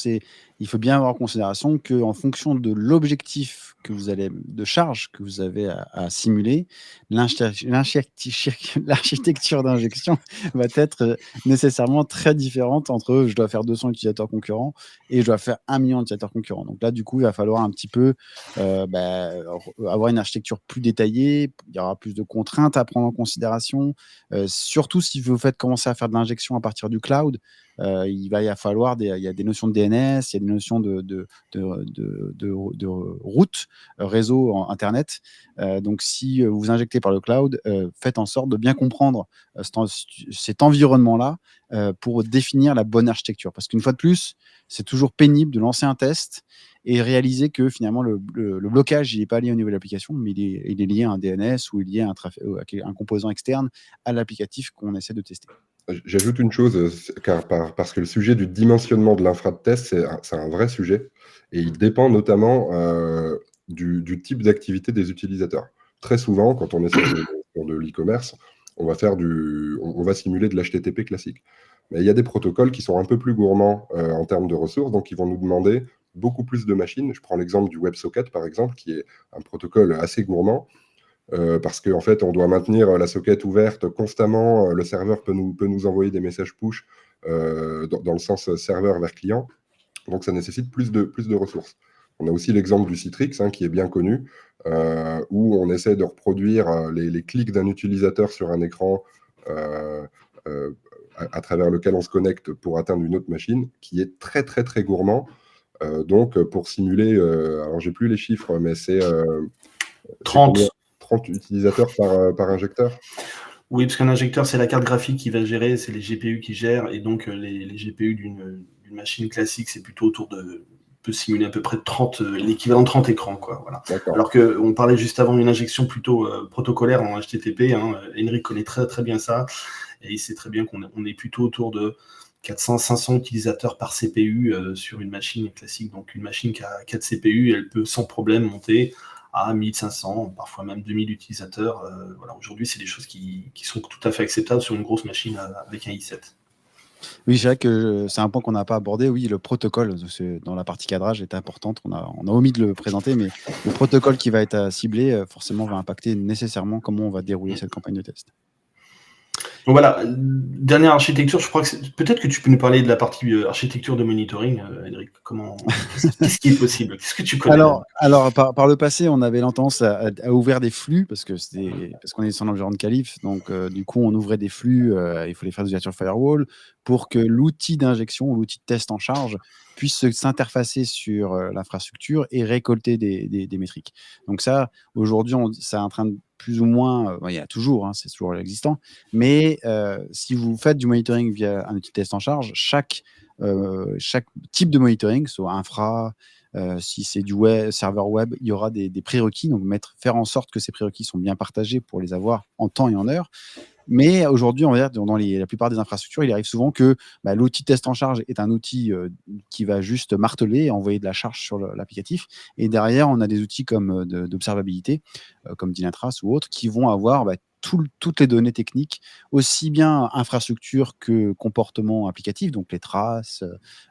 il il faut bien avoir en considération qu'en fonction de l'objectif que vous allez, de charge que vous avez à simuler, l'architecture d'injection va être nécessairement très différente entre je dois faire 200 utilisateurs concurrents et je dois faire 1 million d'utilisateurs concurrents. Donc là, du coup, il va falloir un petit peu avoir une architecture plus détaillée. Il y aura plus de contraintes à prendre en considération. Surtout si vous faites commencer à faire de l'injection à partir du cloud, il va y falloir il y a des notions de DNS, il y a des notions de route, réseau Internet. Donc, si vous injectez par le cloud, faites en sorte de bien comprendre cet environnement-là pour définir la bonne architecture. Parce qu'une fois de plus, c'est toujours pénible de lancer un test et réaliser que finalement le blocage, il n'est pas lié au niveau de l'application, mais il est lié à un DNS ou il est lié à un composant externe à l'applicatif qu'on essaie de tester. J'ajoute une chose, parce que le sujet du dimensionnement de l'infra de test, c'est un vrai sujet, et il dépend notamment du type d'activité des utilisateurs. Très souvent, quand on est sur de l'e-commerce, on va simuler de l'HTTP classique. Mais il y a des protocoles qui sont un peu plus gourmands en termes de ressources, donc ils vont nous demander beaucoup plus de machines. Je prends l'exemple du WebSocket, par exemple, qui est un protocole assez gourmand. Parce qu'en fait, on doit maintenir la socket ouverte constamment. Le serveur peut nous envoyer des messages push dans le sens serveur vers client. Donc, ça nécessite plus de ressources. On a aussi l'exemple du Citrix, qui est bien connu, où on essaie de reproduire les clics d'un utilisateur sur un écran à travers lequel on se connecte pour atteindre une autre machine, qui est très, très, très gourmand. Donc, pour simuler, alors j'ai plus les chiffres, mais c'est 30 utilisateurs par injecteur. Oui, parce qu'un injecteur, c'est la carte graphique qui va gérer, c'est les GPU qui gèrent, et donc les GPU d'une machine classique, c'est plutôt peut simuler à peu près 30, l'équivalent de 30 écrans, quoi. Voilà. Alors qu'on parlait juste avant d'une injection plutôt protocolaire en HTTP, Henrik connaît très très bien ça, et il sait très bien qu'on est plutôt autour de 400-500 utilisateurs par CPU sur une machine classique. Donc une machine qui a 4 CPU, elle peut sans problème monter à 1500, parfois même 2000 utilisateurs. Voilà, aujourd'hui, c'est des choses qui sont tout à fait acceptables sur une grosse machine avec un i7. Oui, c'est vrai que c'est un point qu'on n'a pas abordé. Oui, le protocole dans la partie cadrage est importante. On a omis de le présenter, mais le protocole qui va être ciblé, forcément, va impacter nécessairement comment on va dérouler cette campagne de test. Donc voilà, dernière architecture, je crois que peut-être que tu peux nous parler de la partie architecture de monitoring, Henrik. Qu'est-ce qui est possible? Qu'est-ce que tu connais? Alors par le passé, on avait tendance à ouvrir des flux parce qu'on est sur l'environnement de Calif. Donc, du coup, on ouvrait des flux, il faut les faire sur firewall pour que l'outil d'injection ou l'outil de test en charge puisse s'interfacer sur l'infrastructure et récolter des métriques. Donc ça, aujourd'hui, c'est en train de plus ou moins, il y a toujours, c'est toujours existant, mais si vous faites du monitoring via un outil de test en charge, chaque type de monitoring, soit infra, si c'est du serveur web, il y aura des prérequis, donc faire en sorte que ces prérequis sont bien partagés pour les avoir en temps et en heure. Mais aujourd'hui, on va dire, dans la plupart des infrastructures, il arrive souvent que l'outil test en charge est un outil qui va juste marteler et envoyer de la charge sur l'applicatif. Et derrière, on a des outils comme d'observabilité, comme Dynatrace ou autres, qui vont avoir toutes les données techniques, aussi bien infrastructure que comportement applicatif, donc les traces,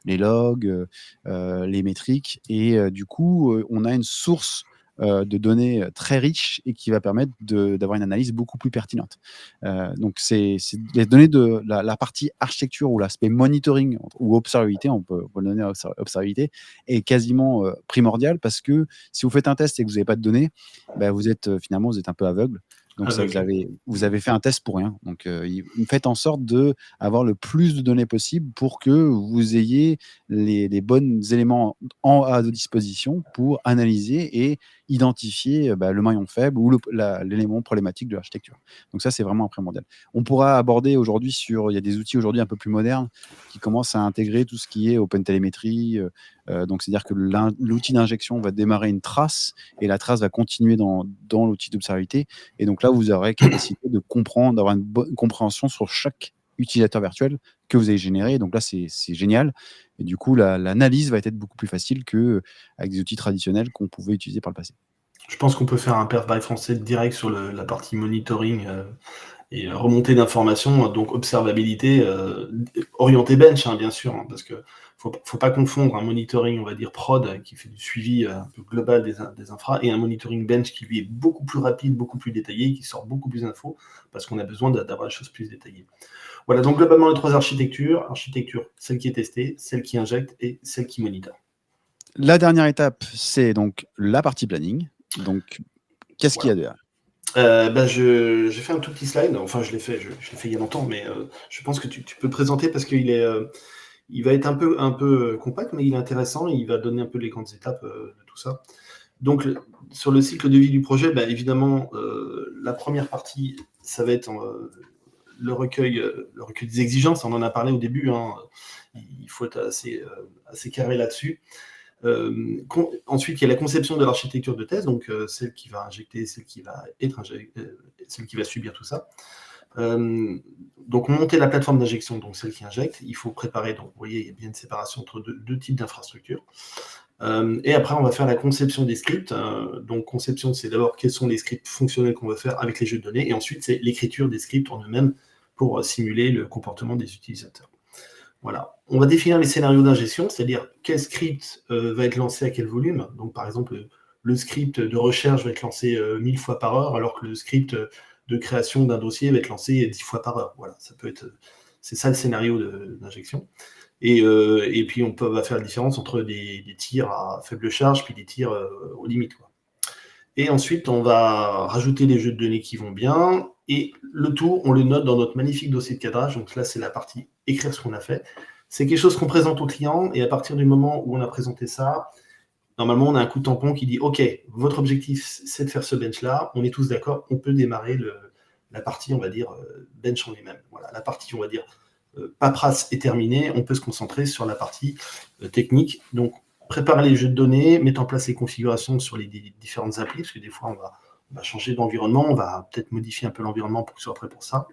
les logs, les métriques. Et du coup, on a une source de données très riches et qui va permettre d'avoir une analyse beaucoup plus pertinente. Donc, c'est les données de la partie architecture ou l'aspect monitoring ou observabilité, on peut le donner à observabilité, est quasiment primordial parce que si vous faites un test et que vous n'avez pas de données, vous êtes un peu aveugle. Donc, vous avez fait un test pour rien. Donc, faites en sorte d'avoir le plus de données possible pour que vous ayez les bons éléments à disposition pour analyser et identifier le maillon faible ou l'élément problématique de l'architecture. Donc ça, c'est vraiment primordial. On pourra aborder aujourd'hui il y a des outils aujourd'hui un peu plus modernes qui commencent à intégrer tout ce qui est OpenTelemetry. Donc, c'est-à-dire que l'outil d'injection va démarrer une trace et la trace va continuer dans l'outil d'observabilité. Et donc là, vous aurez capacité de comprendre, d'avoir une bonne compréhension sur chaque utilisateur virtuel que vous avez généré. Donc là, c'est génial. Et du coup, l'analyse va être beaucoup plus facile qu'avec des outils traditionnels qu'on pouvait utiliser par le passé. Je pense qu'on peut faire un perf by français direct sur la partie monitoring et remontée d'informations, donc observabilité, orienté bench, bien sûr, parce que faut pas confondre un monitoring, on va dire prod, qui fait du suivi un peu global des infras, et un monitoring bench qui lui est beaucoup plus rapide, beaucoup plus détaillé, qui sort beaucoup plus d'infos, parce qu'on a besoin d'avoir les choses plus détaillées. Voilà, donc globalement les 3 architectures, celle qui est testée, celle qui injecte et celle qui monitor. La dernière étape, c'est donc la partie planning. Donc, qu'est-ce qu'il y a derrière? J'ai fait un tout petit slide, enfin je l'ai fait il y a longtemps, mais je pense que tu peux le présenter parce qu'il est, il va être un peu compact, mais il est intéressant et il va donner un peu les grandes étapes de tout ça. Donc sur le cycle de vie du projet, évidemment, la première partie, ça va être le recueil des exigences. On en a parlé au début, hein. Il faut être assez carré là-dessus. Ensuite, il y a la conception de l'architecture de test, donc celle qui va injecter, celle qui va être injectée, celle qui va subir tout ça. Donc monter la plateforme d'injection, donc celle qui injecte. Il faut préparer, donc vous voyez, il y a bien une séparation entre deux types d'infrastructures. Et après, on va faire la conception des scripts. Donc conception, c'est d'abord quels sont les scripts fonctionnels qu'on va faire avec les jeux de données, et ensuite c'est l'écriture des scripts en eux-mêmes pour simuler le comportement des utilisateurs. Voilà. On va définir les scénarios d'ingestion, c'est-à-dire quel script va être lancé à quel volume. Donc, par exemple, le script de recherche va être lancé 1000 fois par heure, alors que le script de création d'un dossier va être lancé 10 fois par heure. Voilà, c'est ça le scénario d'injection. Et puis, va faire la différence entre des tirs à faible charge puis des tirs aux limites, quoi. Et ensuite, on va rajouter les jeux de données qui vont bien. Et le tout, on le note dans notre magnifique dossier de cadrage. Donc là, c'est la partie écrire ce qu'on a fait. C'est quelque chose qu'on présente au client. Et à partir du moment où on a présenté ça, normalement, on a un coup de tampon qui dit « Ok, votre objectif, c'est de faire ce bench-là. On est tous d'accord. On peut démarrer la partie, on va dire, bench en lui-même. » Voilà, la partie, on va dire, paperasse est terminée. On peut se concentrer sur la partie technique. Donc, préparer les jeux de données, mettre en place les configurations sur les différentes applis, parce que des fois, on va changer d'environnement, on va peut-être modifier un peu l'environnement pour que ce soit prêt pour ça,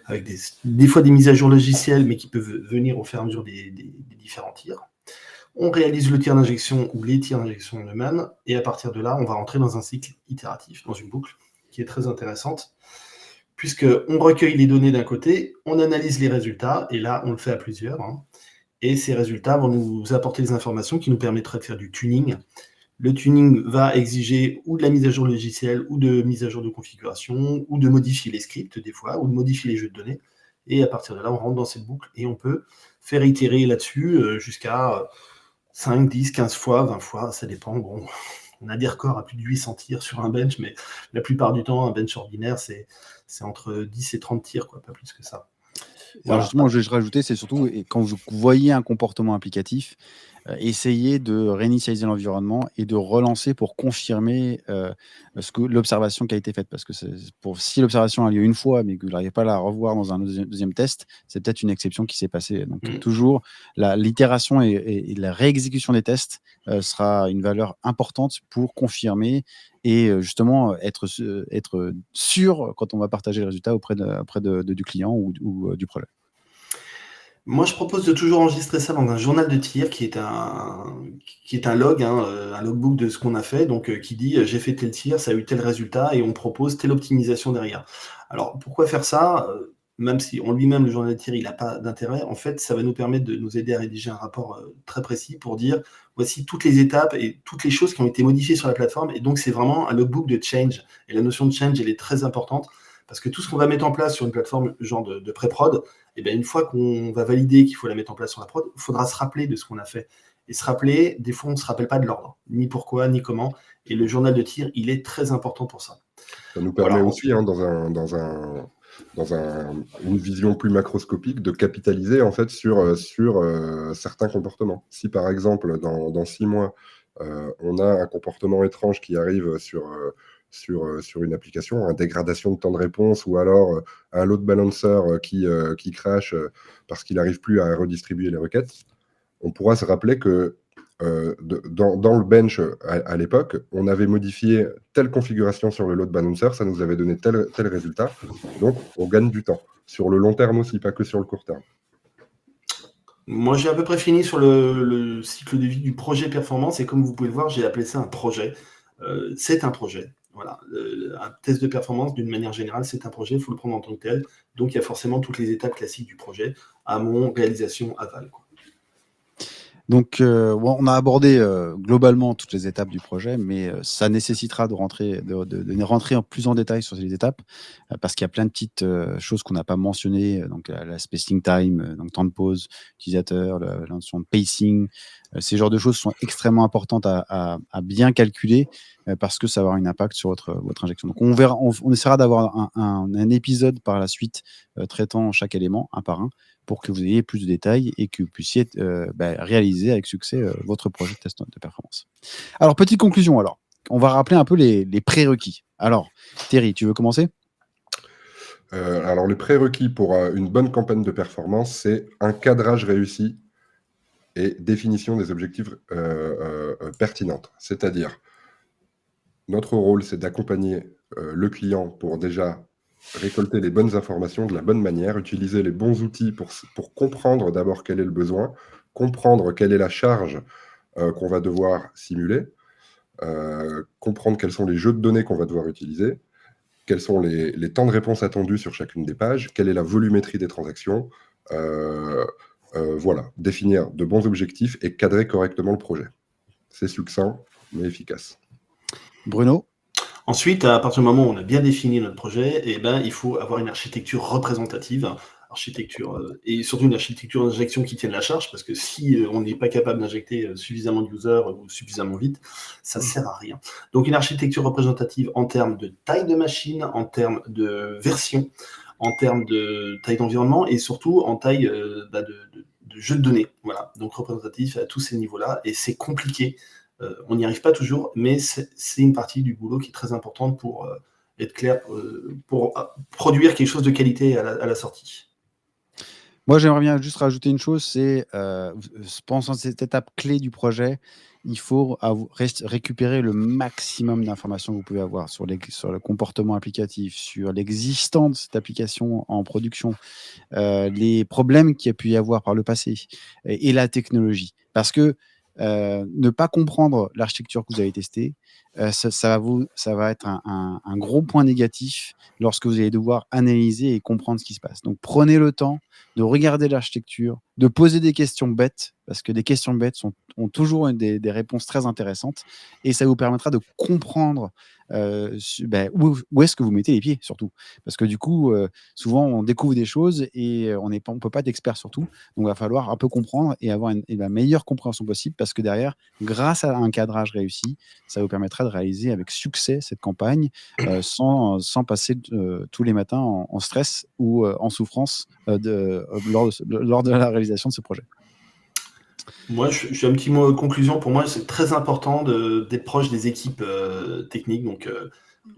avec des fois des mises à jour logicielles, mais qui peuvent venir au fur et à mesure des différents tirs. On réalise le tir d'injection ou les tirs d'injection eux-mêmes, et à partir de là, on va rentrer dans un cycle itératif, dans une boucle, qui est très intéressante, puisqu'on recueille les données d'un côté, on analyse les résultats, et là, on le fait à plusieurs, hein. Et ces résultats vont nous apporter des informations qui nous permettraient de faire du tuning. Le tuning va exiger ou de la mise à jour logicielle, ou de mise à jour de configuration, ou de modifier les scripts des fois, ou de modifier les jeux de données. Et à partir de là, on rentre dans cette boucle et on peut faire itérer là-dessus jusqu'à 5, 10, 15 fois, 20 fois, ça dépend. Bon, on a des records à plus de 800 tirs sur un bench, mais la plupart du temps, un bench ordinaire, c'est entre 10 et 30 tirs, quoi, pas plus que ça. Voilà. Alors justement, je rajoutais, c'est surtout quand vous voyez un comportement applicatif, essayez de réinitialiser l'environnement et de relancer pour confirmer l'observation qui a été faite. Parce que si l'observation a lieu une fois, mais que vous n'arrivez pas à la revoir dans un deuxième test, c'est peut-être une exception qui s'est passée. Donc toujours, l'itération et la réexécution des tests sera une valeur importante pour confirmer et justement être sûr quand on va partager le résultat auprès du client ou du projet. Moi, je propose de toujours enregistrer ça dans un journal de tir qui est un log, hein, un logbook de ce qu'on a fait, donc qui dit j'ai fait tel tir, ça a eu tel résultat et on propose telle optimisation derrière. Alors pourquoi faire ça même si en lui-même le journal de tir il n'a pas d'intérêt, en fait ça va nous permettre de nous aider à rédiger un rapport très précis pour dire voici toutes les étapes et toutes les choses qui ont été modifiées sur la plateforme, et donc c'est vraiment un logbook de change, et la notion de change elle est très importante. Parce que tout ce qu'on va mettre en place sur une plateforme genre de pré-prod, et bien une fois qu'on va valider qu'il faut la mettre en place sur la prod, il faudra se rappeler de ce qu'on a fait. Et se rappeler, des fois, on ne se rappelle pas de l'ordre, ni pourquoi, ni comment. Et le journal de tir, il est très important pour ça. Ça nous permet aussi, hein, dans une vision plus macroscopique, de capitaliser en fait sur certains comportements. Si par exemple, dans 6 mois, on a un comportement étrange qui arrive sur une application, une dégradation de temps de réponse, ou alors un load balancer qui crash parce qu'il n'arrive plus à redistribuer les requêtes, on pourra se rappeler que dans le bench à l'époque, on avait modifié telle configuration sur le load balancer, ça nous avait donné tel résultat, donc on gagne du temps, sur le long terme aussi, pas que sur le court terme. Moi, j'ai à peu près fini sur le cycle de vie du projet performance, et comme vous pouvez le voir, j'ai appelé ça un projet. C'est un projet. Voilà, un test de performance, d'une manière générale, c'est un projet, il faut le prendre en tant que tel. Donc, il y a forcément toutes les étapes classiques du projet, amont, réalisation, aval, quoi. Donc, on a abordé globalement toutes les étapes du projet, mais ça nécessitera de rentrer plus en détail sur ces étapes, parce qu'il y a plein de petites choses qu'on n'a pas mentionnées, donc la spacing time, donc temps de pause utilisateur, la notion de pacing, ces genres de choses sont extrêmement importantes à bien calculer, parce que ça va avoir un impact sur votre injection. Donc, on essaiera d'avoir un épisode par la suite traitant chaque élément un par un, pour que vous ayez plus de détails et que vous puissiez réaliser avec succès votre projet de test de performance. Alors, petite conclusion alors. On va rappeler un peu les prérequis. Alors, Thierry, tu veux commencer ? Alors, les prérequis pour une bonne campagne de performance, c'est un cadrage réussi et définition des objectifs pertinentes. C'est-à-dire, notre rôle, c'est d'accompagner le client pour déjà récolter les bonnes informations de la bonne manière, utiliser les bons outils pour comprendre d'abord quel est le besoin, comprendre quelle est la charge qu'on va devoir simuler, comprendre quels sont les jeux de données qu'on va devoir utiliser, quels sont les temps de réponse attendus sur chacune des pages, quelle est la volumétrie des transactions, voilà, définir de bons objectifs et cadrer correctement le projet. C'est succinct, mais efficace. Bruno ? Ensuite, à partir du moment où on a bien défini notre projet, il faut avoir une architecture représentative, et surtout une architecture d'injection qui tienne la charge, parce que si on n'est pas capable d'injecter suffisamment de users ou suffisamment vite, ça ne sert à rien. Donc une architecture représentative en termes de taille de machine, en termes de version, en termes de taille d'environnement, et surtout en taille de jeu de données. Voilà. Donc représentatif à tous ces niveaux-là, et c'est compliqué. On n'y arrive pas toujours, mais c'est une partie du boulot qui est très importante pour être clair, pour produire quelque chose de qualité à la sortie. Moi, j'aimerais bien juste rajouter une chose, c'est, pensant à cette étape clé du projet, il faut récupérer le maximum d'informations que vous pouvez avoir sur le comportement applicatif, sur l'existence de cette application en production, les problèmes qu'il y a pu y avoir par le passé et la technologie. Parce que ne pas comprendre l'architecture que vous avez testée, ça va être un gros point négatif lorsque vous allez devoir analyser et comprendre ce qui se passe. Donc, prenez le temps de regarder l'architecture, de poser des questions bêtes, parce que des questions bêtes ont toujours des réponses très intéressantes, et ça vous permettra de comprendre où est-ce que vous mettez les pieds, surtout. Parce que du coup, souvent, on découvre des choses et on ne peut pas être expert sur tout. Donc, il va falloir un peu comprendre et avoir la meilleure compréhension possible, parce que derrière, grâce à un cadrage réussi, ça vous permettra de réaliser avec succès cette campagne sans passer tous les matins en stress ou en souffrance lors de la réalisation de ce projet. Moi, j'ai un petit mot de conclusion. Pour moi, c'est très important d'être proche des équipes techniques. Donc,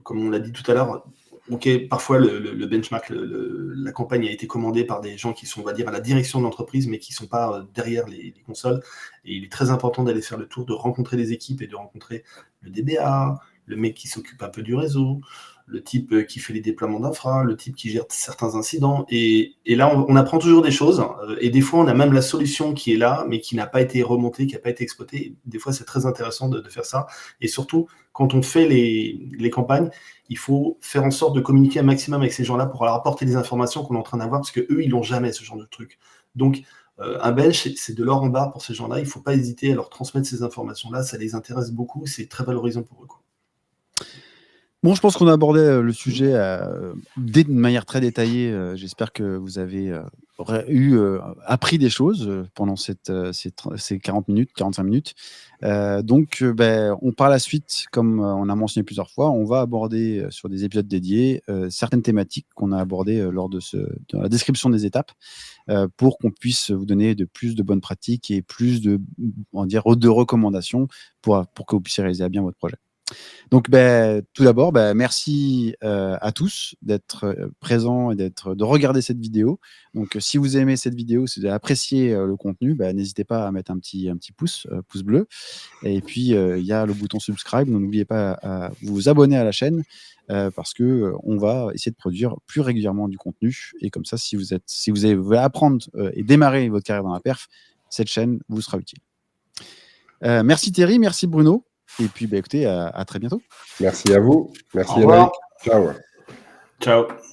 comme on l'a dit tout à l'heure, parfois le benchmark, la campagne a été commandée par des gens qui sont, on va dire, à la direction de l'entreprise, mais qui ne sont pas derrière les consoles. Et il est très important d'aller faire le tour, de rencontrer les équipes et de rencontrer le DBA, le mec qui s'occupe un peu du réseau, le type qui fait les déploiements d'infra, le type qui gère certains incidents. Et là, on apprend toujours des choses. Et des fois, on a même la solution qui est là, mais qui n'a pas été remontée, qui n'a pas été exploitée. Des fois, c'est très intéressant de faire ça. Et surtout, quand on fait les campagnes, il faut faire en sorte de communiquer un maximum avec ces gens-là pour leur apporter des informations qu'on est en train d'avoir, parce qu'eux, ils n'ont jamais ce genre de truc. Donc, un bench, c'est de l'or en barre pour ces gens-là. Il ne faut pas hésiter à leur transmettre ces informations-là. Ça les intéresse beaucoup. C'est très valorisant pour eux, quoi. Bon, je pense qu'on a abordé le sujet de manière très détaillée. J'espère que vous avez appris des choses pendant ces 40 minutes, 45 minutes. Donc, on par la suite, comme on a mentionné plusieurs fois, on va aborder sur des épisodes dédiés certaines thématiques qu'on a abordées lors de la description des étapes, pour qu'on puisse vous donner plus de bonnes pratiques et plus de recommandations pour que vous puissiez réaliser à bien votre projet. Donc, tout d'abord, merci à tous d'être présents et de regarder cette vidéo. Donc, si vous aimez cette vidéo, si vous avez apprécié le contenu, n'hésitez pas à mettre un petit pouce bleu. Et puis, il y a le bouton subscribe. Donc, n'oubliez pas à vous abonner à la chaîne, parce que on va essayer de produire plus régulièrement du contenu. Et comme ça, si vous voulez apprendre et démarrer votre carrière dans la perf, cette chaîne vous sera utile. Merci Thierry, merci Bruno. Et puis, écoutez, à très bientôt. Merci à vous. Merci Au revoir. Yannick. Ciao. Ciao.